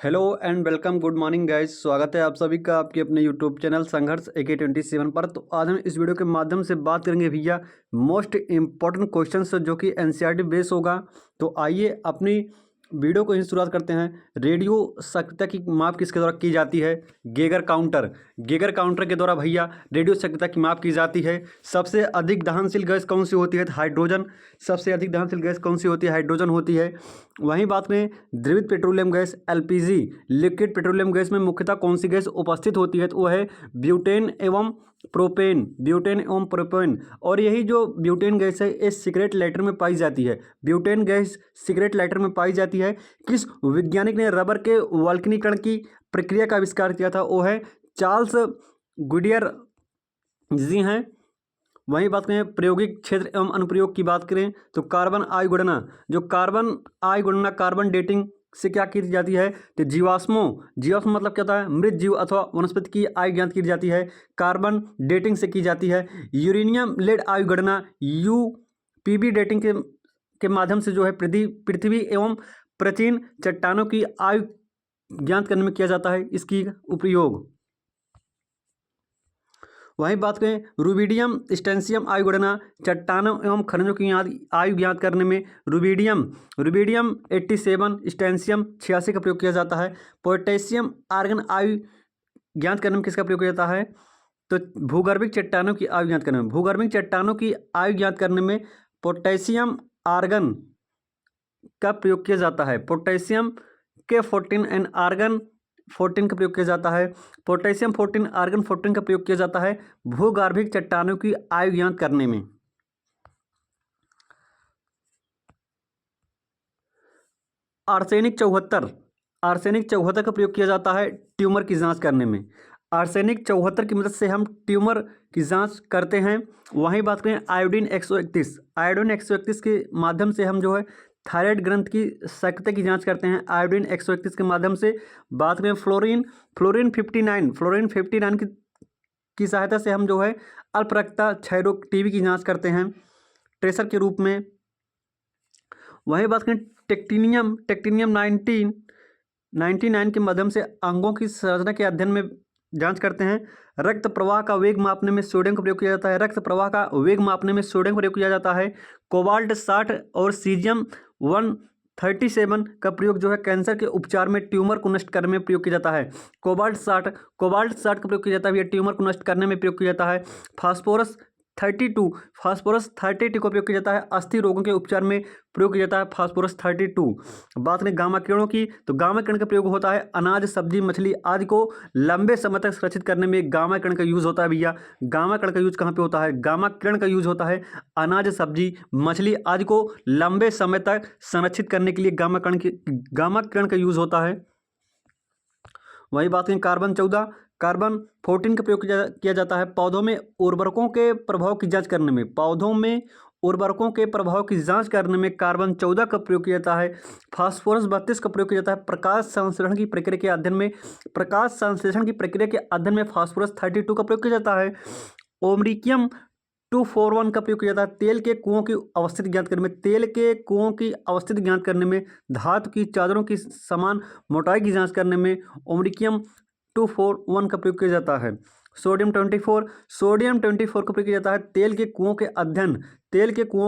Hello and welcome, good morning guys. स्वागत है आप सभी का आपके अपने यूट्यूब चैनल संघर्ष AK27 पर। तो आज हम इस वीडियो के माध्यम से बात करेंगे भैया मोस्ट इम्पॉर्टेंट क्वेश्चंस जो कि NCERT बेस होगा। तो आइए अपनी वीडियो को ही शुरुआत करते हैं। रेडियो सक्रियता की माप किसके द्वारा की जाती है? Geiger counter. गेगर काउंटर के द्वारा भैया रेडियो सक्रियता की माप की जाती है। सबसे अधिक दहनशील गैस कौन सी होती है? हाइड्रोजन। सबसे अधिक दहनशील गैस कौन सी होती है? हाइड्रोजन होती है। वहीं बात करें द्रवित petroleum gas LPG, liquid petroleum gas में मुख्यतः कौन सी गैस उपस्थित होती है? तो वो है ब्यूटेन एवं प्रोपेन। ब्यूटेन एवं प्रोपेन। और यही जो ब्यूटेन गैस है ये सिगरेट लाइटर में पाई जाती है। ब्यूटेन गैस सिगरेट लाइटर में पाई जाती है। किस वैज्ञानिक ने रबर के वल्कनीकरण की प्रक्रिया का आविष्कार किया था? वो है चार्ल्स गुडियर जी हैं। वहीं बात करें प्रायोगिक क्षेत्र एवं अनुप्रयोग की बात करें तो कार्बन आयु गणना, जो कार्बन आयु गणना कार्बन डेटिंग से क्या की जाती है? तो जीवाश्म मतलब क्या होता है? मृत जीव अथवा वनस्पति की आयु ज्ञात की जाती है, कार्बन डेटिंग से की जाती है। यूरेनियम लेड आयु गणना UPB डेटिंग के माध्यम से जो है पृथ्वी एवं प्राचीन चट्टानों की आयु ज्ञात करने में किया जाता है इसकी उपयोग। वहीं बात करें रूबिडियम स्टेंसियम आयु गणना चट्टानों एवं खनिजों की आयु ज्ञात करने में रूबिडियम 87, स्टेंसियम 86 का प्रयोग किया जाता है। पोटेशियम आर्गन आयु ज्ञात करने में किसका प्रयोग किया जाता है? तो भूगर्भिक चट्टानों की आयु ज्ञात करने में, भूगर्भिक चट्टानों की आयु ज्ञात करने में पोटेशियम आर्गन का प्रयोग किया जाता है। पोटेशियम के 14 एंड आर्गन 14 का प्रयोग किया जाता है। पोटेशियम 14 आर्गन 14 का प्रयोग किया जाता है भूगर्भिक चट्टानों की आयु ज्ञात करने में। आर्सेनिक 74 का प्रयोग किया जाता है ट्यूमर की जांच करने में। आर्सेनिक 74 की मदद से हम ट्यूमर की जांच करते हैं। वहीं बात करें आयोडीन 131 के माध्यम से हम जो है थायराइड ग्रंथ की सक्रियता की जांच करते हैं आयोडीन 131 के माध्यम से। बात करें फ्लोरीन 59 की सहायता से हम जो है अल्प रक्तता क्षय रोग TB की जांच करते हैं ट्रेसर के रूप में। वहीं बात करें टेक्टिनियम 99 के माध्यम से अंगों की संरचना के अध्ययन में जांच करते हैं। रक्त प्रवाह का वेग मापने में सोडियम का प्रयोग किया जाता है। प्रयोग किया जाता है। कोबाल्ट 60 और सीजियम 137 का प्रयोग जो है कैंसर के उपचार में ट्यूमर को नष्ट करने में प्रयोग किया जाता है। कोबाल्ट 60 का प्रयोग किया जाता है, यह ट्यूमर को नष्ट करने में प्रयोग किया जाता है। फास्फोरस 32 का प्रयोग किया जाता है अस्थि रोगों के उपचार में प्रयोग किया जाता है फास्फोरस 32। बात करें गामा किरणों की तो गामा किरण का प्रयोग होता है अनाज, सब्जी, मछली आदि को लंबे समय तक सुरक्षित करने में गामा किरण का यूज होता है। भैया गामा किरण का यूज कहाँ पे होता है? गामा किरण का यूज होता है अनाज, सब्जी, मछली आदि को लंबे समय तक संरक्षित करने के लिए गामा किरण का यूज होता है। वही बात करें कार्बन 14 का प्रयोग किया जाता है पौधों में उर्वरकों के प्रभाव की जांच करने में। कार्बन 14 का प्रयोग किया जाता है। फास्फोरस 32 का प्रयोग किया जाता है प्रकाश संश्लेषण की प्रक्रिया के अध्ययन में फास्फोरस 32 का प्रयोग किया जाता है। ओमरिकियम 241 का प्रयोग किया जाता है तेल के कुओं की अवस्थिति ज्ञात करने में धातु की चादरों की समान मोटाई की जांच करने में ओमरिकियम 241 का प्रयोग किया जाता है। सोडियम 24 का प्रयोग किया जाता है तेल के कुओं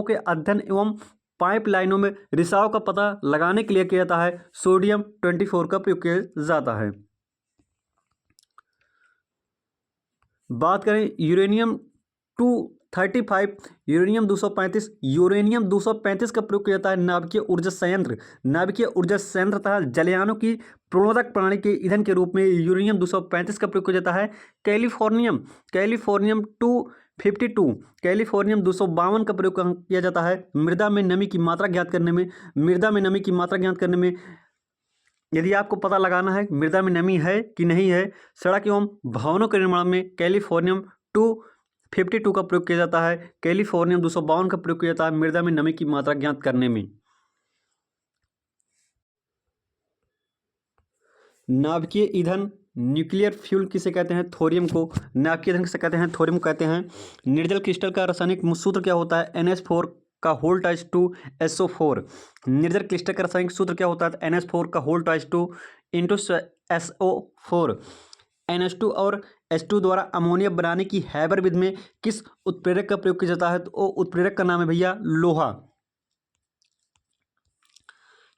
के अध्ययन एवं पाइप लाइनों में रिसाव का पता लगाने के लिए किया जाता है। सोडियम 24 का प्रयोग किया जाता है। बात करें यूरेनियम 235 का प्रयोग किया जाता है नाभिकीय ऊर्जा संयंत्र तथा जलयानों की प्रणोदक प्रणाली के ईंधन के रूप में यूरेनियम 235 का प्रयोग किया जाता है। कैलिफोर्नियम 252 का प्रयोग किया जाता है मृदा में नमी की मात्रा ज्ञात करने में। यदि आपको पता लगाना है मृदा में नमी है कि नहीं है, सड़क एवं भवनों के निर्माण में कैलिफोर्नियम 252 का प्रयोग किया जाता है। कैलिफोर्नियम 252 का प्रयोग किया जाता है मृदा में नमी की मात्रा ज्ञात करने में। नाभिकीय ईंधन न्यूक्लियर फ्यूल किसे कहते हैं? थोरियम को। नाभिकीय ईंधन किसे कहते हैं? थोरियम कहते हैं। निर्जल क्रिस्टल का रासायनिक सूत्र क्या होता है? NH4 का होल टाइज टू SO4। निर्जर क्लिष्टक रासायनिक सूत्र क्या होता है? NH4 का whole ties two into SO4। NH2 और H2 द्वारा अमोनिया बनाने की हैबर विधि में किस उत्प्रेरक का प्रयोग किया जाता है? तो वो उत्प्रेरक का नाम है भैया लोहा।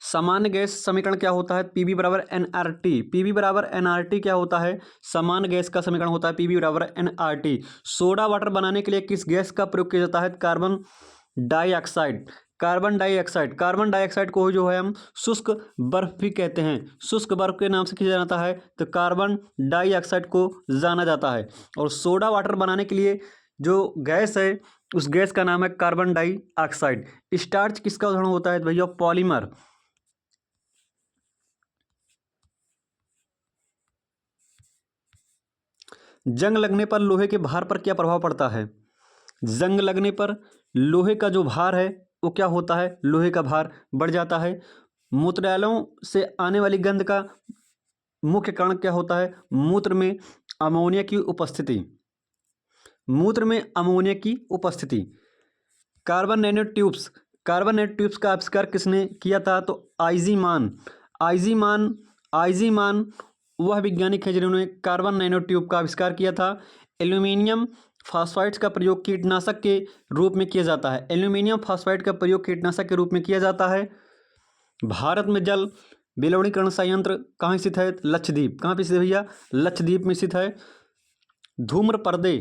सामान्य गैस समीकरण क्या होता है? पीवी बराबर NRT। पीवी बराबर NRT क्या होता है? सामान्य गैस का समीकरण होता है पीवी बराबर NRT। सोडा वाटर बनाने के लिए किस गैस का प्रयोग किया जाता है? Carbon dioxide. Carbon dioxide, carbon dioxide को जो है हम शुष्क बर्फ भी कहते हैं। शुष्क बर्फ के नाम से किया जाता है तो कार्बन डाइऑक्साइड को जाना जाता है। और सोडा वाटर बनाने के लिए जो गैस है उस गैस का नाम है कार्बन डाइऑक्साइड। स्टार्च किसका उदाहरण होता है भैया? पॉलीमर। जंग लगने पर लोहे के भार पर क्या प्रभाव पड़ता है? जंग लगने पर लोहे का जो भार है वो क्या होता है? लोहे का भार बढ़ जाता है। मूत्रालयों से आने वाली गंध का मुख्य कारण क्या होता है? मूत्र में अमोनिया की उपस्थिति। मूत्र में अमोनिया की उपस्थिति। Carbon nano tubes, carbon nano tubes का आविष्कार किसने किया था? तो आइजीमान। आइजीमान, आइजीमान वह वैज्ञानिक है जिन्होंने कार्बन नैनो ट्यूब का आविष्कार किया था। एल्यूमिनियम फॉस्फाइड्स का प्रयोग कीटनाशक के रूप में किया जाता है। एल्यूमिनियम फॉस्फाइड का प्रयोग कीटनाशक के रूप में किया जाता है। भारत में जल विलवणीकरण संयंत्र कहाँ स्थित है? लक्षद्वीप। कहाँ पे स्थित है भैया? लक्षद्वीप में स्थित है। धूम्र पर्दे,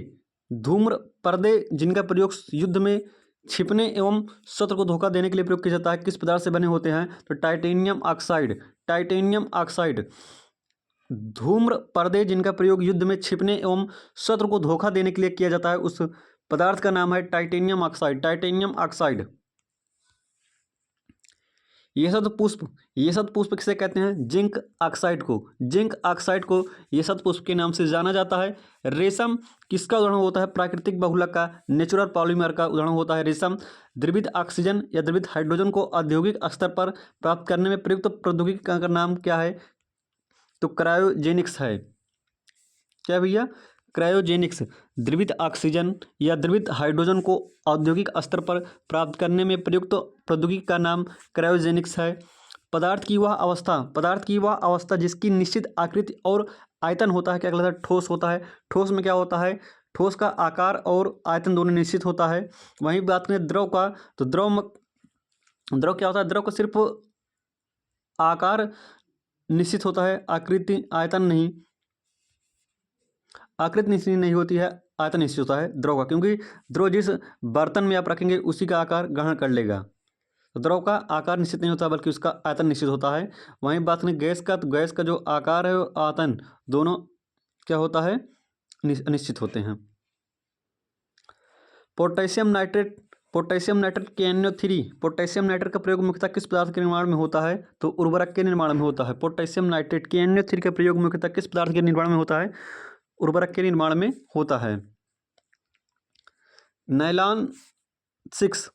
धूम्र पर्दे जिनका प्रयोग युद्ध में छिपने एवं शत्रु को धोखा देने के लिए प्रयोग किया जाता है, किस पदार्थ से बने होते हैं? तो टाइटेनियम ऑक्साइड। Titanium oxide. धूम्र पर्दे जिनका प्रयोग युद्ध में छिपने एवं शत्रु को धोखा देने के लिए किया जाता है उस पदार्थ का नाम है टाइटेनियम ऑक्साइड। Titanium oxide. ये शतपुष्प, ये शतपुष्प किसे कहते हैं? जिंक ऑक्साइड को। जिंक ऑक्साइड को ये शतपुष्प के नाम से जाना जाता है। रेशम किसका उदाहरण होता है? प्राकृतिक बहुलक का, नेचुरल पॉलीमर का उदाहरण होता है रेशम। द्रवित ऑक्सीजन या द्रवित हाइड्रोजन को औद्योगिक स्तर पर प्राप्त करने में प्रयुक्त प्रौद्योगिकी का नाम क्या है? तो क्रायोजेनिक्स है। क्या भैया? क्रायोजेनिक्स। द्रवित ऑक्सीजन या द्रवित हाइड्रोजन को औद्योगिक स्तर पर प्राप्त करने में प्रयुक्त प्रौद्योगिकी का नाम क्रायोजेनिक्स है। पदार्थ की वह अवस्था, पदार्थ की वह अवस्था जिसकी निश्चित आकृति और आयतन होता है क्या कहलाता है? ठोस होता है। ठोस में क्या होता है? ठोस का आकार और आयतन दोनों निश्चित होता है। वहीं बात करें द्रव का, तो द्रव क्या होता है? द्रव का सिर्फ आकार निश्चित होता है, आकृति आयतन नहीं। आकृति निश्चित नहीं होती है, आयतन निश्चित होता है द्रव का, क्योंकि द्रव जिस बर्तन में आप रखेंगे उसी का आकार ग्रहण कर लेगा। तो द्रव का आकार निश्चित नहीं होता बल्कि उसका आयतन निश्चित होता है। वहीं बात करें गैस का, तो गैस का जो आकार है और आयतन दोनों क्या होता है? निश्चित होते हैं। Potassium nitrate, potassium nitrate KNO3, potassium nitrate का प्रयोग मुख्यतः किस पदार्थ के निर्माण में होता है? तो उर्वरक के निर्माण में होता है। पोटेशियम नाइट्रेट KNO3 का प्रयोग मुख्यतः किस पदार्थ के निर्माण में होता है? उर्वरक के निर्माण में होता है। नायलॉन 6,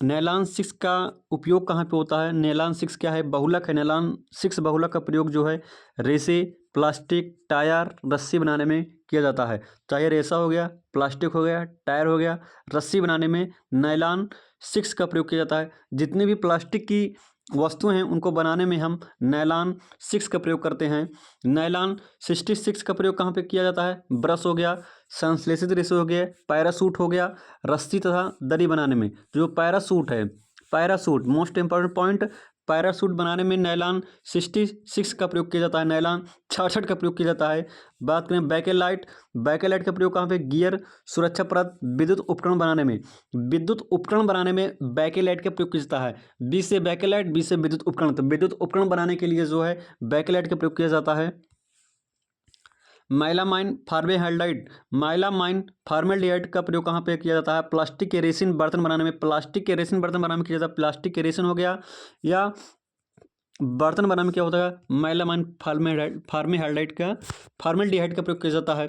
नायलॉन 6 का उपयोग कहाँ पे होता है? नायलॉन 6 क्या है? बहुलक है। नायलॉन 6 बहुलक का प्रयोग जो है रेसे, प्लास्टिक, टायर, रस्सी बनाने में किया जाता है। चाहे रेसा हो गया, प्लास्टिक हो गया, टायर हो गया, रस्सी बनाने में नायलॉन 6 का प्रयोग किया जाता है। जितनी भी प्लास्टिक की वस्तुएं हैं उनको बनाने में हम नायलॉन 6 का प्रयोग करते हैं। नायलॉन 66 का प्रयोग कहाँ पे किया जाता है? ब्रश हो गया, संश्लेषित रेशे हो गए, पैरासूट हो गया, रस्सी तथा दरी बनाने में। जो पैरासूट है, parachute most important point, parachute बनाने में नायलॉन 66 का प्रयोग किया जाता है। नायलॉन 66 का प्रयोग किया जाता है। बात करें बैकेलाइट, बैकेलाइट का प्रयोग कहाँ पे? गियर, सुरक्षा परत, विद्युत उपकरण बनाने में। विद्युत उपकरण बनाने में बैकेलाइट का प्रयोग किया जाता है। बी से बैकेलाइट, बी से विद्युत उपकरण, तो विद्युत उपकरण बनाने के लिए जो है बैकेलाइट का प्रयोग किया जाता है। माइलामाइन फॉर्मेल्डिहाइड, माइलामाइन फॉर्मेल्डिहाइड का प्रयोग कहाँ पे किया जाता है? प्लास्टिक के रेसिन बर्तन बनाने में। प्लास्टिक के रेसिन बर्तन बनाने में किया जाता है। प्लास्टिक के रेसिन हो गया या बर्तन बनाने में क्या होता है? माइलामाइन फॉर्मेल्डिहाइड का प्रयोग किया जाता है।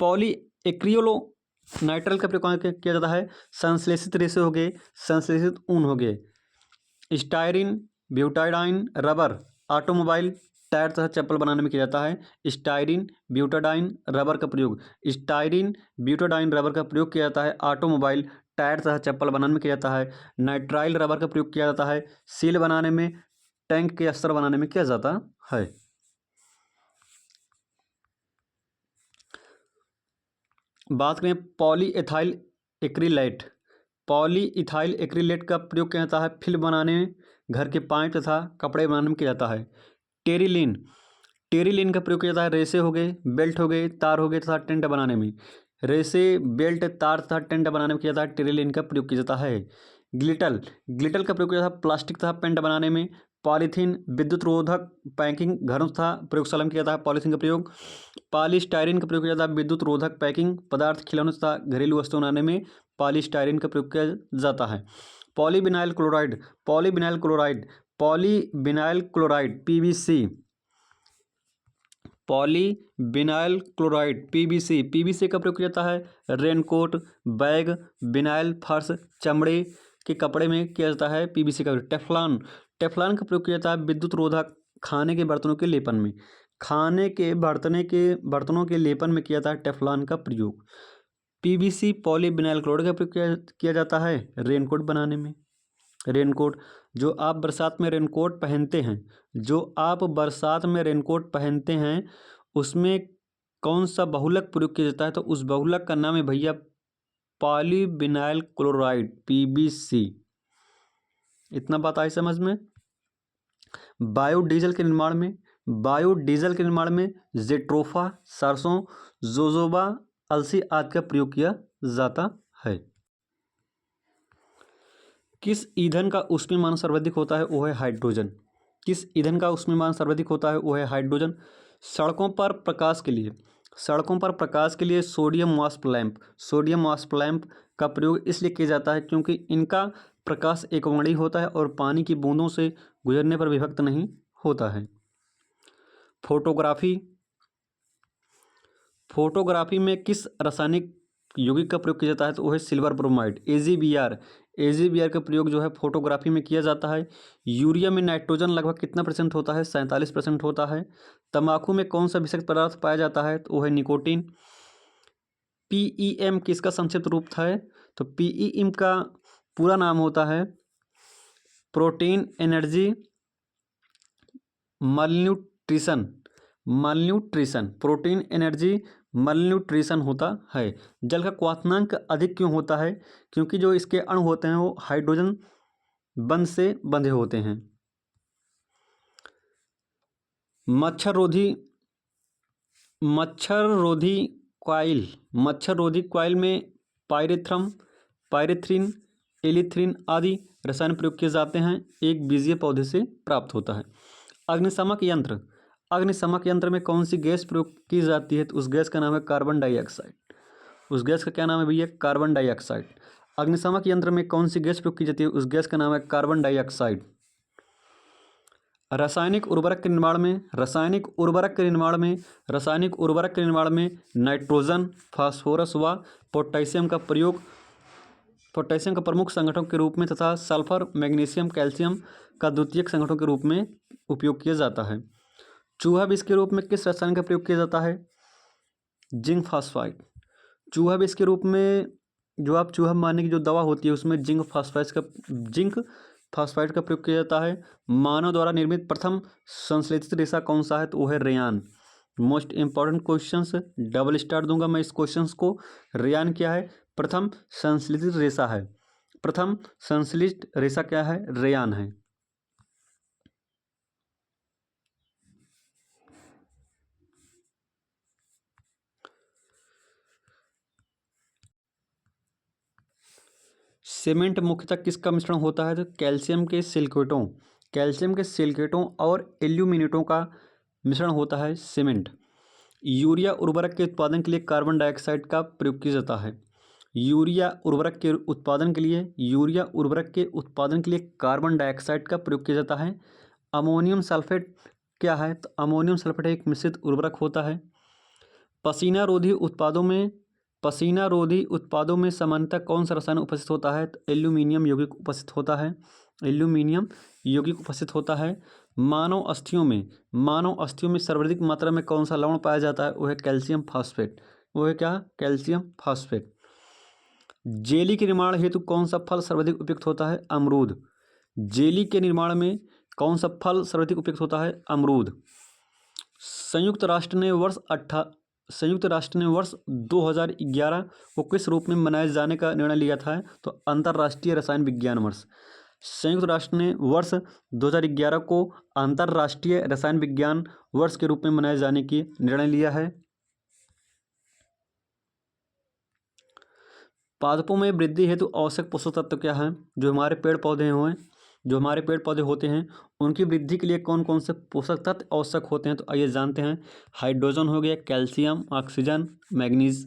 पॉली एक्रियोलो नाइट्राइल का प्रयोग कहाँ किया जाता है? संश्लेषित रेशे हो गए, संश्लेषित ऊन हो गए। स्टायरीन, ब्यूटाइडाइन, रबर, ऑटोमोबाइल टायर तथा चप्पल बनाने में किया जाता है? स्टायरीन, ब्यूटाडाइन, रबर का प्रयोग। स्टायरीन, ब्यूटाडाइन, रबर का प्रयोग किया जाता है ऑटोमोबाइल, टायर तथा चप्पल बनाने में किया जाता है। नाइट्राइल रबर का प्रयोग किया जाता है सील बनाने में, टैंक के अस्तर बनाने में किया जाता है। बात करें पॉलीइथाइल एक्रिलेट। पॉलीइथाइल एक्रिलेट का प्रयोग किया जाता है फिल्म बनाने में, घर के पाइप तथा कपड़े बनाने में किया जाता है। टेरिलीन, टेरिलीन का प्रयोग किया जाता है रेसे हो गए, बेल्ट हो गए, तार हो गए तथा टेंट बनाने में। रेसे, बेल्ट, तार तथा टेंट बनाने में किया जाता है टेरिलीन का प्रयोग किया जाता है। ग्लिटल, ग्लिटल का प्रयोग किया जाता है प्लास्टिक तथा पेंट बनाने में। पॉलीथीन, विद्युत रोधक पैकिंग घरों तथा प्रयोगशाला में किया जाता है पॉलीथीन का प्रयोग। पॉलीस्टायरीन का प्रयोग किया जाता है विद्युत रोधक पैकिंग पदार्थ, खिलौने तथा घरेलू वस्तु बनाने में पॉलीस्टायरीन का प्रयोग किया जाता है। Polyvinyl chloride, polyvinyl chloride, polyvinyl chloride PVC, polyvinyl chloride PVC, PVC का प्रयोग किया जाता है रेनकोट, बैग, विनाइल फर्श, चमड़े के कपड़े में किया जाता है पीवीसी का। टेफ्लॉन, टेफ्लॉन का प्रयोग किया जाता है विद्युत रोधक खाने के बर्तनों के लेपन में। खाने के बर्तनों के लेपन में किया जाता है टेफ्लॉन का प्रयोग। पीवीसी पॉलीविनाइल क्लोराइड का प्रयोग किया जाता है रेनकोट बनाने में। रेनकोट, जो आप बरसात में रेनकोट पहनते हैं, जो आप बरसात में रेनकोट पहनते हैं उसमें कौन सा बहुलक प्रयोग किया जाता है? तो उस बहुलक का नाम है भैया पॉलीविनाइल क्लोराइड पीवीसी। इतना बात आई समझ में। बायोडीजल के निर्माण में, बायोडीजल के निर्माण में जेट्रोफा, सरसों, जोजोबा, अलसी आदि का प्रयोग किया जाता है। किस ईंधन का ऊष्मीयमान सर्वाधिक होता है? वो है हाइड्रोजन। किस ईंधन का ऊष्मीयमान सर्वाधिक होता है? वो है हाइड्रोजन। सड़कों पर प्रकाश के लिए, सड़कों पर प्रकाश के लिए sodium wasp lamp, sodium wasp lamp का प्रयोग इसलिए किया जाता है क्योंकि इनका प्रकाश एकवर्णी होता है और पानी की बूंदों से गुजरने पर विभक्त नहीं होता है। फोटोग्राफी, फोटोग्राफी में किस रासायनिक यौगिक का प्रयोग किया जाता है? तो वो है सिल्वर ब्रोमाइड AgBr। AgBr का प्रयोग जो है फोटोग्राफी में किया जाता है। यूरिया में नाइट्रोजन लगभग कितना % होता है? 47% होता है। तंबाकू में कौन सा विषाक्त पदार्थ पाया जाता है? तो वो है निकोटीन। PEM किसका संक्षिप्त रूप था? तो PEM का पूरा नाम होता है protein energy malnutrition, malnutrition, protein energy malnutrition होता है। जल का क्वथनांक अधिक क्यों होता है? क्योंकि जो इसके अणु होते हैं वो हाइड्रोजन बंध से बंधे होते हैं। मच्छर रोधी, मच्छर रोधी कॉइल, मच्छर रोधी कॉइल में पायरेथ्रम, पायरेथ्रिन, एलिथ्रिन आदि रसायन प्रयोग किए जाते हैं। एक बीजीय पौधे से प्राप्त होता है। अग्निशामक यंत्र, अग्निशामक यंत्र में कौन सी गैस प्रयोग की जाती है? तो उस गैस का नाम है कार्बन डाइऑक्साइड। उस गैस का क्या नाम है भैया? Carbon dioxide. अग्निशामक यंत्र में कौन सी गैस प्रयोग की जाती है? उस गैस का नाम है कार्बन डाइऑक्साइड। रासायनिक उर्वरक के निर्माण में, रासायनिक उर्वरक के निर्माण में, रासायनिक उर्वरक के निर्माण में नाइट्रोजन, फास्फोरस व पोटेशियम का प्रयोग, पोटेशियम का प्रमुख संगठन के रूप में तथा सल्फर, मैग्नीशियम, कैल्शियम का द्वितीयक संगठन के रूप में उपयोग किया जाता है। चूहा विष के रूप में किस रसायन का प्रयोग किया जाता है? Zinc phosphide. चूहा विष के रूप में जो आप चूहा मारने की जो दवा होती है उसमें जिंक फास्फाइड का प्रयोग किया जाता है। मानव द्वारा निर्मित प्रथम संश्लेषित रेशा कौन सा है? तो वो है रेयान। Most important questions, double star दूंगा मैं इस क्वेश्चंस को। रेयान क्या है? प्रथम संश्लेषित रेशा है। प्रथम संश्लिष्ट रेशा क्या है? रेयान है। सीमेंट मुख्यतः किसका मिश्रण होता है? तो कैल्शियम के सिलिकेटों, कैल्शियम के सिलिकेटों और एल्यूमिनेटों का मिश्रण होता है सीमेंट। यूरिया उर्वरक के उत्पादन के लिए कार्बन डाइऑक्साइड का प्रयोग किया जाता है। यूरिया उर्वरक के उत्पादन के लिए, यूरिया उर्वरक के उत्पादन के लिए कार्बन डाइऑक्साइड का प्रयोग किया जाता है। अमोनियम सल्फेट क्या है? तो अमोनियम सल्फेट एक मिश्रित उर्वरक होता है। पसीना रोधी उत्पादों में, पसीना रोधी उत्पादों में सामान्यतः कौन सा रसायन उपस्थित होता है? तो एल्यूमिनियम यौगिक उपस्थित होता है। एल्यूमिनियम यौगिक उपस्थित होता है। मानव अस्थियों में सर्वाधिक मात्रा में कौन सा लवण पाया जाता है? वो है कैल्शियम फास्फेट। वो है क्या? Calcium phosphate. जेली के निर्माण हेतु कौन सा फल सर्वाधिक उपयुक्त होता है? अमरूद। जेली के निर्माण में कौन सा फल सर्वाधिक उपयुक्त होता है? अमरूद। संयुक्त राष्ट्र ने वर्ष 2011 को किस रूप में मनाए जाने का निर्णय लिया था? तो अंतर्राष्ट्रीय रसायन विज्ञान वर्ष। संयुक्त राष्ट्र ने वर्ष 2011 को अंतर्राष्ट्रीय रसायन विज्ञान वर्ष के रूप में मनाए जाने की निर्णय लिया है। पादपों में वृद्धि हेतु आवश्यक पोषक तत्व क्या है? जो हमारे पेड़ पौधे होते हैं उनकी वृद्धि के लिए कौन कौन से पोषक तत्व आवश्यक होते हैं? तो आइए जानते हैं। हाइड्रोजन हो गया, calcium, oxygen, manganese.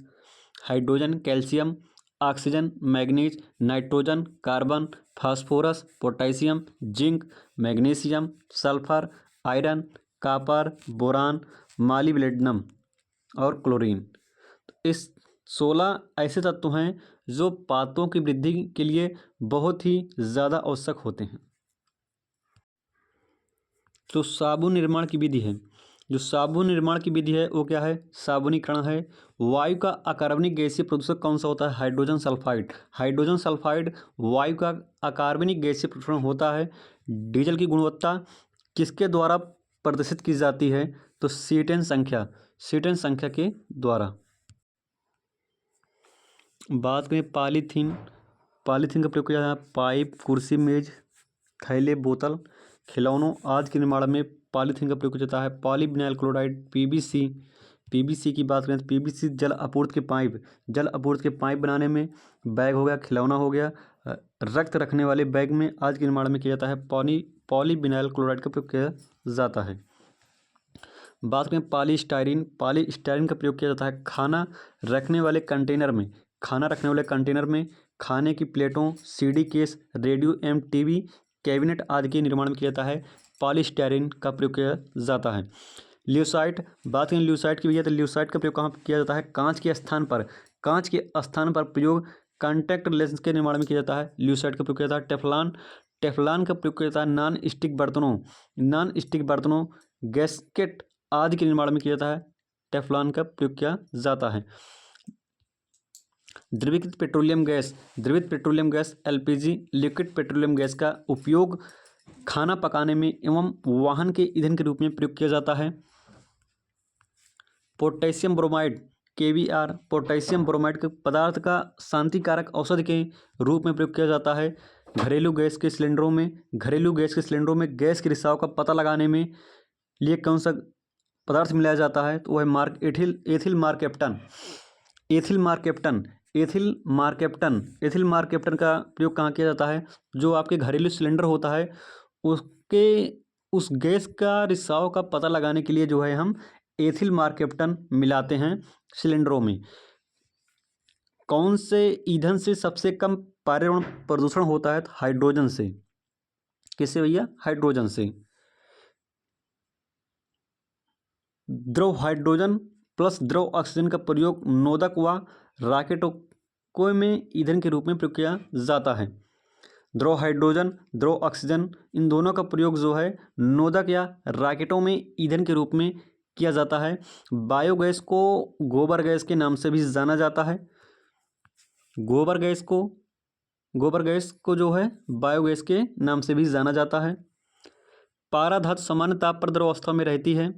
Hydrogen, calcium, oxygen, manganese, nitrogen, carbon, phosphorus, potassium, zinc, magnesium, sulphur, iron, copper, boron, molybdenum और क्लोरीन। इस 16 ऐसे तत्व हैं जो पादपों की वृद्धि के लिए बहुत ही ज़्यादा आवश्यक होते हैं। तो साबुन निर्माण की विधि है, जो साबुन निर्माण की विधि है वो क्या है? साबुनीकरण है। वायु का अकार्बनिक गैसीय प्रदूषक कौन सा होता है? Hydrogen sulphide. हाइड्रोजन सल्फाइड वायु का अकार्बनिक गैसीय प्रदूषण होता है। डीजल की गुणवत्ता किसके द्वारा प्रदर्शित की जाती है? तो सीटेन संख्या के द्वारा। बात करें पॉलीथीन का प्रयोग किया जाता है। पाइप, कुर्सी, मेज, थैले, बोतल, खिलौनों आदि के निर्माण में पॉलीथीन का प्रयोग किया जाता है। पॉलीविनाइल क्लोराइड, पीवीसी की बात करें तो पीवीसी जल आपूर्ति के पाइप बनाने में, बैग हो गया, खिलौना हो गया, रक्त रखने वाले बैग में आदि के निर्माण में किया जाता है। पॉलीविनाइल क्लोराइड का प्रयोग किया जाता है। बात करें पॉलीस्टाइरीन का प्रयोग किया जाता है खाना रखने वाले कंटेनर में, खाने की प्लेटों, सीडी केस, रेडियो एवं टीवी कैबिनेट आदि के निर्माण में किया जाता है। पॉलीस्टाइरीन का प्रयोग किया जाता है। ल्यूसाइट, बात करें ल्यूसाइट की, तो ल्यूसाइट का प्रयोग कहाँ किया जाता है? कांच के स्थान पर प्रयोग कॉन्टैक्ट लेंस के निर्माण में किया जाता है। ल्यूसाइट का प्रयोग किया जाता है। टेफ्लॉन का प्रयोग किया जाता है नॉन स्टिक बर्तनों, गैस्केट आदि के निर्माण में किया जाता है। टेफ्लॉन का प्रयोग किया जाता है। द्रवीकृत petroleum gas LPG, liquid petroleum gas का उपयोग खाना पकाने में एवं वाहन के ईंधन के रूप में प्रयोग किया जाता है। Potassium bromide KBr, potassium bromide के पदार्थ का शांतिकारक औषधि के रूप में प्रयोग किया जाता है। घरेलू गैस के सिलेंडरों में गैस के रिसाव का पता लगाने में लिए कौन सा पदार्थ मिलाया जाता है? तो वह है एथिल मार्केप्टन का प्रयोग कहाँ किया जाता है? जो आपके घरेलू सिलेंडर होता है उस गैस का रिसाव का पता लगाने के लिए जो है हम एथिल मार्केप्टन मिलाते हैं सिलेंडरों में। कौन से ईंधन से सबसे कम पर्यावरण प्रदूषण होता है? हाइड्रोजन से। किससे भैया? हाइड्रोजन से। द्रव हाइड्रोजन प्लस द्रव ऑक्सीजन का प्रयोग नोदक व रॉकेटों में ईंधन के रूप में प्रयोग किया जाता है। द्रव हाइड्रोजन, द्रव ऑक्सीजन, इन दोनों का प्रयोग जो है नोदक या रॉकेटों में ईंधन के रूप में किया जाता है। बायोगैस को गोबर गैस के नाम से भी जाना जाता है। गोबर गैस को जो है बायोगैस के नाम से भी जाना जाता है। पारा धातु सामान्य ताप पर द्रव अवस्था में रहती है।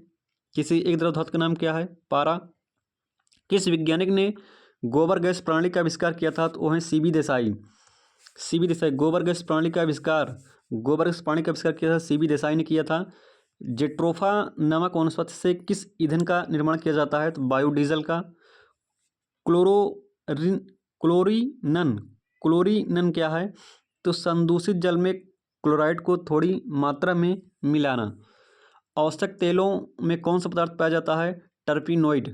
किसी एक द्रव धातु का नाम क्या है? पारा। किस वैज्ञानिक ने गोबर गैस प्रणाली का आविष्कार किया था? तो वो है सीबी देसाई। गोबर गैस प्रणाली का आविष्कार किया था सीबी देसाई ने किया था। जेट्रोफा नामक वनस्पति से किस ईंधन का निर्माण किया जाता है? तो बायोडीजल का। क्लोरीनन क्या है? तो संदूषित जल में क्लोराइड को थोड़ी मात्रा में मिलाना। आवश्यक तेलों में कौन सा पदार्थ पाया जाता है? टर्पीनोइड।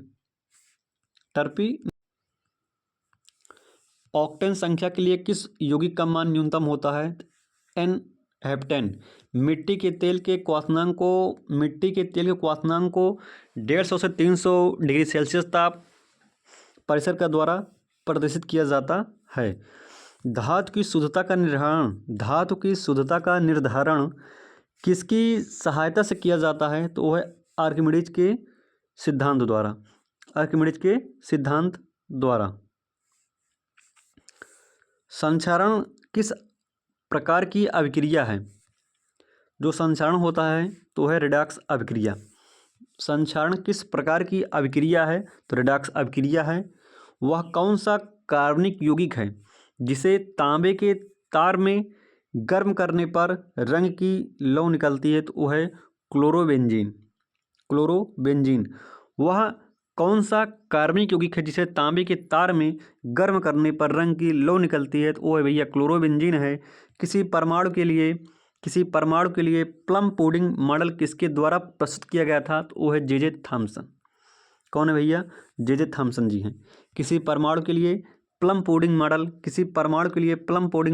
ऑक्टेन संख्या के लिए किस यौगिक का मान न्यूनतम होता है? N heptane. मिट्टी के तेल के क्वथनांक को 150 से 300 डिग्री सेल्सियस ताप परिसर का द्वारा प्रदर्शित किया जाता है। धातु की शुद्धता का निर्धारण किसकी सहायता से किया जाता है? तो वो है आर्किमिडीज के सिद्धांत द्वारा, आर्किमिडीज के सिद्धांत द्वारा। संक्षारण किस प्रकार की अभिक्रिया है? जो संक्षारण होता है तो है रिडॉक्स अभिक्रिया। संक्षारण किस प्रकार की अभिक्रिया है? तो रिडॉक्स अभिक्रिया है। वह कौन सा कार्बनिक यौगिक है जिसे तांबे के तार में गर्म करने पर रंग की लौ निकलती है? तो वह है क्लोरोबेंजीन, क्लोरोबेंजीन। वह कौन सा कार्बनिक यौगिक है जिसे तांबे के तार में गर्म करने पर रंग की लौ निकलती है? तो वो है भैया क्लोरोबेंजीन है। किसी परमाणु के लिए प्लम पुडिंग मॉडल किसके द्वारा प्रस्तुत किया गया था? तो वो है जे थॉमसन। कौन है भैया? जे थॉमसन जी हैं। किसी परमाणु के लिए प्लम पुडिंग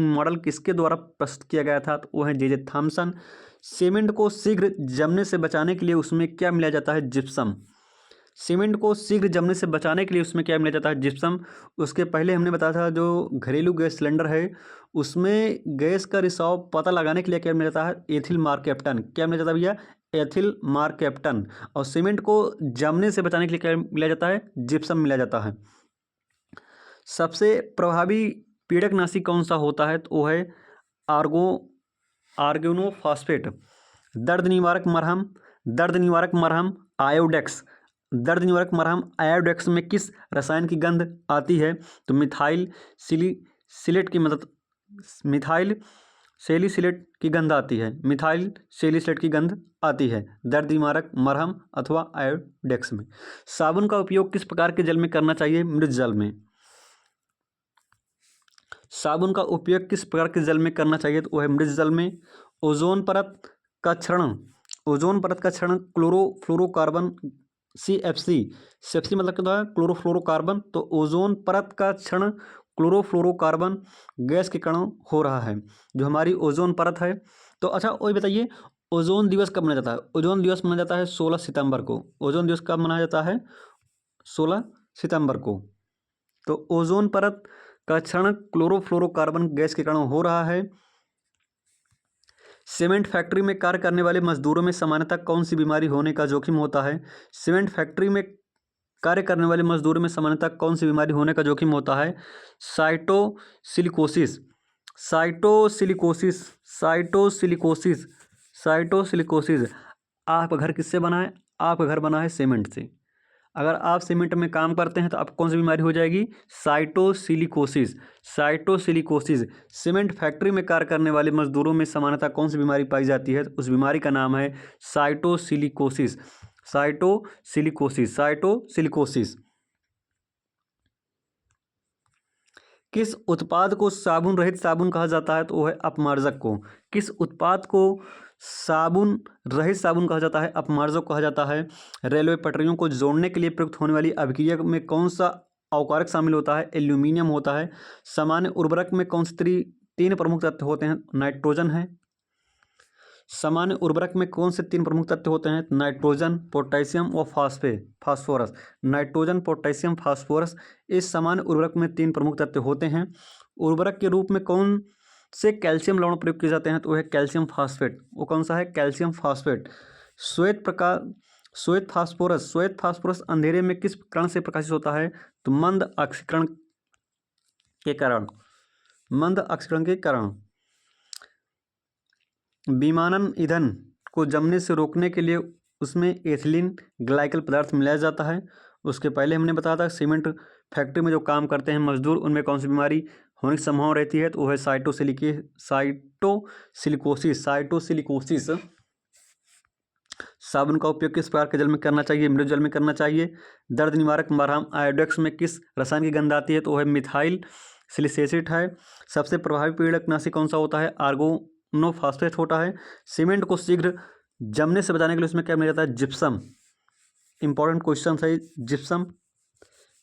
मॉडल किसके द्वारा प्रस्तुत किया गया था? तो वो है जे थॉमसन। सीमेंट को शीघ्र जमने से बचाने के लिए उसमें क्या मिलाया जाता है? जिप्सम। सीमेंट को शीघ्र जमने से बचाने के लिए उसमें क्या मिलाया जाता है? जिप्सम। उसके पहले हमने बताया था जो घरेलू गैस सिलेंडर है उसमें गैस का रिसाव पता लगाने के लिए क्या मिला जाता है? Ethyl mercaptan. क्या मिला जाता है भैया? Ethyl mercaptan. और सीमेंट को जमने से बचाने के लिए क्या मिला जाता है? जिप्सम मिला जाता है। सबसे प्रभावी पीड़कनाशी कौन सा होता है? तो वो है आर्गेनोफॉस्फेट। दर्द निवारक मरहम आयोडेक्स। दर्द निवारक मरहम आयोडेक्स में किस रसायन की गंध आती है? तो मिथाइल सैलिसिलेट की गंध आती है। मिथाइल सैलिसिलेट की गंध आती है दर्द निवारक मरहम अथवा आयोडेक्स में। साबुन का उपयोग किस प्रकार के जल में करना चाहिए? मृत जल में। साबुन का उपयोग किस प्रकार के जल में करना चाहिए? तो वह है मृत जल में। ओजोन परत का क्षरण क्लोरोफ्लोरोकार्बन CFC। CFC मतलब क्या है? क्लोरोफ्लोरोकार्बन। तो ओजोन परत का क्षरण क्लोरोफ्लोरोकार्बन गैस के कारण हो रहा है, जो हमारी ओजोन परत है। तो अच्छा वही बताइए, ओजोन दिवस कब मनाया जाता है? ओजोन दिवस मनाया जाता है 16 सितंबर को। ओजोन दिवस कब मनाया जाता है? 16 सितंबर को। तो ओजोन परत का क्षरण क्लोरोफ्लोरोकार्बन गैस के कारण हो रहा है। सीमेंट फैक्ट्री में कार्य करने वाले मजदूरों में सामान्यतः कौन सी बीमारी होने का जोखिम होता है? सीमेंट फैक्ट्री में कार्य करने वाले मजदूरों में सामान्यतः कौन सी बीमारी होने का जोखिम होता है? साइटोसिलिकोसिस। आपका घर किससे बना है? आपका घर बना है सीमेंट से। अगर आप सीमेंट में काम करते हैं तो आपको कौन सी बीमारी हो जाएगी? साइटोसिलिकोसिस। सीमेंट फैक्ट्री में कार्य करने वाले मजदूरों में सामान्यतः कौन सी बीमारी पाई जाती है? उस बीमारी का नाम है साइटोसिलिकोसिस। किस उत्पाद को साबुन रहित साबुन कहा जाता है? तो वो है अपमार्जक को। किस उत्पाद को साबुन रहित साबुन कहा जाता है? अपमार्जक कहा जाता है। रेलवे पटरियों को जोड़ने के लिए प्रयुक्त होने वाली अभिक्रिया में कौन सा अवकारक शामिल होता है? एल्यूमिनियम होता है। सामान्य उर्वरक में कौन से तीन प्रमुख तत्व होते हैं? नाइट्रोजन है। सामान्य उर्वरक में कौन से तीन प्रमुख तत्व होते हैं? नाइट्रोजन, पोटेशियम और फास्फोरस। नाइट्रोजन, पोटेशियम, फास्फोरस इस सामान्य उर्वरक में तीन प्रमुख तत्व होते हैं। उर्वरक के रूप में कौन से कैल्शियम लवण प्रयोग किए जाते हैं? तो वह है कैल्शियम फास्फेट। वो कौन सा है? Calcium phosphate. श्वेत फास्फोरस अंधेरे में किस कण से प्रकाशित होता है? तो मंद ऑक्सीकरण के कारण। विमानन ईंधन को जमने से रोकने के लिए उसमें एथिलीन ग्लाइकल पदार्थ मिलाया जाता है। उसके पहले हमने बताया था सीमेंट फैक्ट्री में जो काम करते हैं मजदूर, उनमें कौन सी बीमारी होने की संभावना रहती है? तो वो है साइटोसिलिकोसिस। साबुन का उपयोग किस प्रकार के जल में करना चाहिए? मृत जल में करना चाहिए। दर्द निवारक मरहम आयोडेक्स में किस रसायन की गंध आती है? तो वो है मिथाइल सैलिसिलेट है। सबसे प्रभावी पीड़कनाशी कौन सा होता है? आर्गोनोफॉस्फेट होता है। सीमेंट को शीघ्र जमने से बचाने के लिए उसमें क्या मिला जाता है? जिप्सम। इंपॉर्टेंट क्वेश्चन है जिप्सम,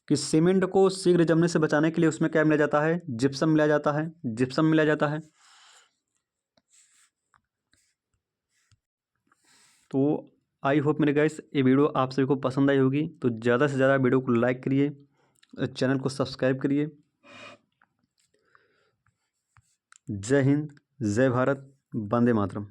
कि सीमेंट को शीघ्र जमने से बचाने के लिए उसमें क्या मिला जाता है? जिप्सम मिलाया जाता है। तो आई होप मेरे गाइस ये वीडियो आप सभी को पसंद आई होगी। तो ज़्यादा से ज़्यादा वीडियो को लाइक करिए, चैनल को सब्सक्राइब करिए। जय हिंद, जय भारत, वंदे मातरम।